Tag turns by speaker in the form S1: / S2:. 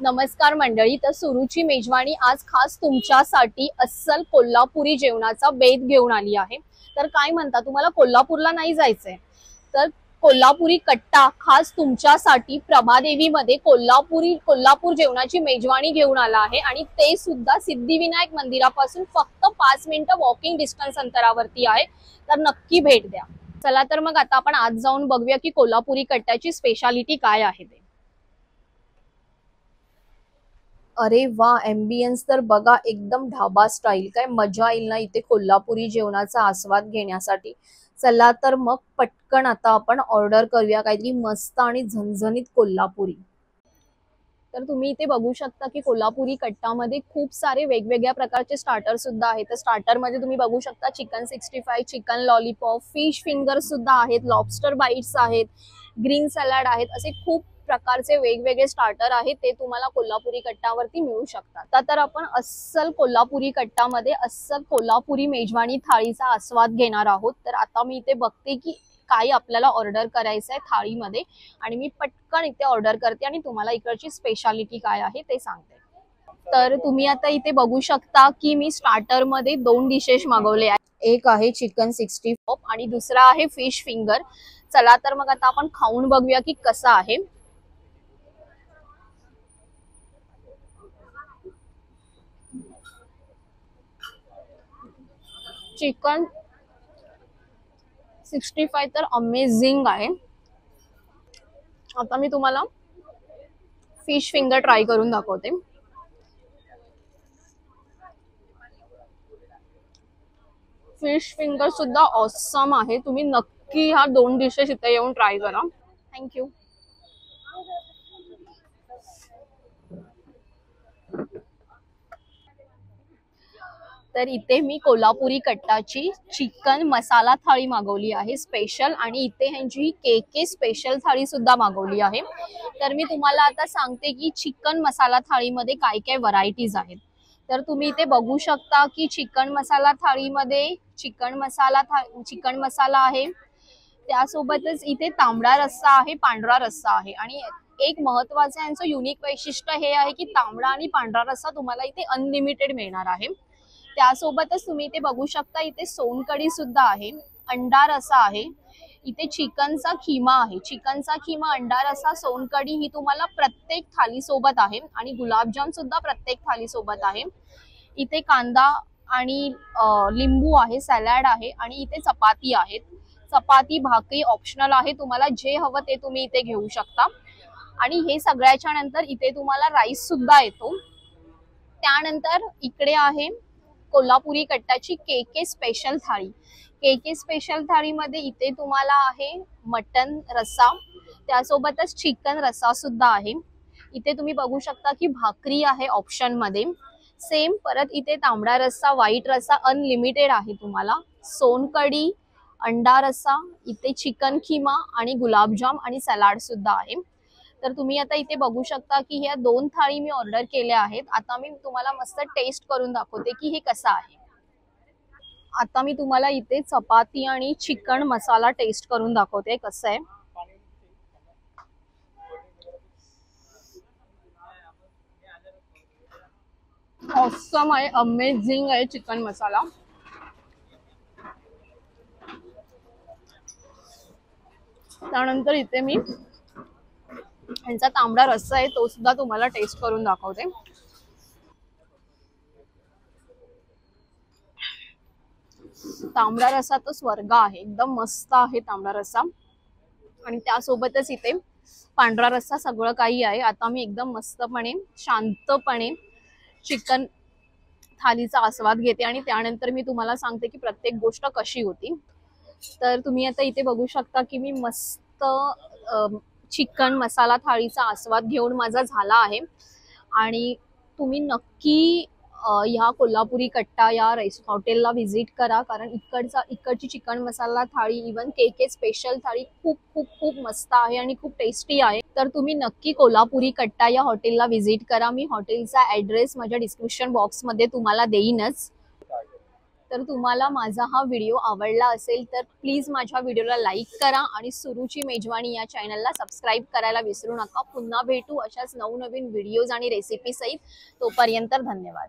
S1: नमस्कार मंडळी, तर सुरुची मेजवानी आज खास तुमच्यासाठी अस्सल कोल्हापुरी जेवणाचा बेत घेऊन आली आहे। तर काय म्हणता, तुम्हाला कोल्हापूरला नाही जायचंय तर कोल्हापुरी कट्टा खास तुमच्यासाठी प्रभादेवी मध्ये कोल्हापूर जेवणाची मेजवानी घेऊन आला आहे आणि ते सुद्धा सिद्धिविनायक मंदिरापासून फक्त 5 मिनिटं वॉकिंग डिस्टन्स अंतरावरती आहे। तर नक्की भेट द्या। चला तर मग आता आपण आज जाऊन बघूया की कोल्हापुरी कट्ट्याची स्पेशालिटी काय आहे ते। अरे वा, एम्बियन्स तर बघा, एकदम ढाबा स्टाईल। काय मजा येईल ना इथे कोल्हापुरी जेवणाचा आस्वाद घेण्यासाठी। चला तर मग पटकन आता आपण ऑर्डर करूया काहीतरी मस्त आणि झणझणीत कोल्हापुरी। तर तुम्ही इथे बघू शकता की कोल्हापुरी कट्टामध्ये खूप सारे वेगवेगळ्या प्रकारचे स्टार्टर सुद्धा आहेत। तर स्टार्टर मध्ये तुम्ही बघू शकता chicken 65, chicken lollipop, fish finger सुद्धा आहेत, लॉबस्टर बाईट्स आहेत, ग्रीन सॅलड आहेत, असे खूप प्रकारचे वेगवेगळे स्टार्टर आहेत। ते तुम्हाला कोल्हापुरी कट्टावरती मिळू शकतात। तर आपण अस्सल कोल्हापुरी कट्टामध्ये अस्सल कोल्हापुरी मेजवानी थाळीचा आस्वाद घेणार आहोत। तर आता मी इथे बघते की काय आपल्याला ऑर्डर करायचं आहे थाळीमध्ये आणि मी पटकन इथे ऑर्डर करते आणि तुम्हाला इकडची स्पेशालिटी काय आहे ते सांगते। तर तुम्ही आता इथे बघू शकता की मी स्टार्टर मध्ये 2 डिशेस मागवले आहेत। एक आहे चिकन 65 आणि दुसरा आहे फिश फिंगर। चला तर मग आता आपण खाऊन बघूया की कसा आहे। चिकन 65 तर अमेझिंग आहे। आता मी तुम्हाला फिश फिंगर ट्राय करून दाखवते। फिश फिंगर सुद्धा ऑसम आहे। तुम्ही नक्की ह्या 2 डिशेस इथे येऊन ट्राय करा। थँक्यू। तर इथे मी कोल्हापुरी कट्टाची चिकन मसाला थाळी मागवली आहे स्पेशल, आणि इथे ह्यांची केके स्पेशल थाळी सुद्धा मागवली आहे। तर मी तुम्हाला आता सांगते की चिकन मसाला थाळीमध्ये काय काय व्हरायटीज आहेत। तर तुम्ही इथे बघू शकता की चिकन मसाला थाळीमध्ये चिकन मसाला आहे, त्यासोबतच इथे तांबडा रस्सा आहे, पांढरा रस्सा आहे, आणि एक महत्वाचं यांचं युनिक वैशिष्ट्य हे आहे की तांबडा आणि पांढरा रस्सा तुम्हाला इथे अनलिमिटेड मिळणार आहे। त्यासोबतच तुम्ही इथे बघू शकता इथे सोनकढी सुद्धा आहे, अंडा रसा आहे, इथे चिकनचा खिमा आहे, चिकनचा खिमा, अंडा रसा, सोनकढी ही तुम्हाला प्रत्येक थाली सोबत आहे, आणि गुलाबजाम सुद्धा प्रत्येक थाली सोबत आहे। इथे कांदा आणि लिंबू आहे, सॅलड आहे, आणि इथे चपाती आहेत। चपाती भाकरी ऑप्शनल आहे, तुम्हाला जे हवं ते तुम्ही इथे घेऊ शकता। आणि हे सगळ्याच्या नंतर इथे तुम्हाला राईस सुद्धा येतो। त्यानंतर इकडे आहे कोल्हापुरी कट्टाची केके स्पेशल थाळी। केके स्पेशल थाळीमध्ये इथे तुम्हाला आहे मटन रस्सा, त्यासोबतच चिकन रस्सा सुद्धा आहे। इथे तुम्ही बघू शकता की भाकरी आहे ऑप्शन मध्ये, सेम परत इथे तांबडा रस्सा, व्हाईट रस्सा अनलिमिटेड आहे तुम्हाला, सोनकढी, अंडा रस्सा, इथे चिकन खिमा आणि गुलाबजाम आणि सलाड सुद्धा आहे। तर तुम्ही आता इथे बघू शकता की ह्या 2 थाळी मी ऑर्डर केल्या आहेत। आता मी तुम्हाला मस्त टेस्ट करून दाखवते की हे कसं आहे। आता मी तुम्हाला इथे चपाती आणि चिकन मसाला टेस्ट करून दाखवते कसं आहे। ऑसम आहे, अमेझिंग आहे चिकन मसाला। त्यानंतर इथे मी यांचा तांबडा रस्सा आहे तो सुद्धा तुम्हाला टेस्ट करून दाखवते। तांबडा रस्सा तो स्वर्ग आहे, एकदम मस्त आहे तांबडा रस्सा, आणि त्यासोबतच इथे पांढरा रस्सा सगळं काही आहे। आता मी एकदम मस्तपणे शांतपणे चिकन थालीचा आस्वाद घेते आणि त्यानंतर मी तुम्हाला सांगते की प्रत्येक गोष्ट कशी होती। तर तुम्ही आता इथे बघू शकता की मी मस्त चिकन मसाला थाळीचा आस्वाद घेऊन माझा झाला आहे, आणि तुम्ही नक्की ह्या कोल्हापुरी कट्टा या हॉटेलला व्हिजिट करा, कारण इकडची चिकन मसाला थाळी, इवन केके स्पेशल थाळी खूप खूप खूप मस्त आहे आणि खूप टेस्टी आहे। तर तुम्ही नक्की कोल्हापुरी कट्टा या हॉटेलला व्हिजिट करा। मी हॉटेलचा ॲड्रेस माझ्या डिस्क्रिप्शन बॉक्समध्ये तुम्हाला देईनच। तर तुम्हाला माझा हा व्हिडिओ आवडला असेल तर प्लीज माझ्या व्हिडिओला लाईक करा आणि सुरुची मेजवानी या चॅनलला सबस्क्राईब करायला विसरू नका. पुन्हा भेटू अशाच नवनवीन व्हिडिओज आणि रेसिपी सहित. तोपर्यंत धन्यवाद.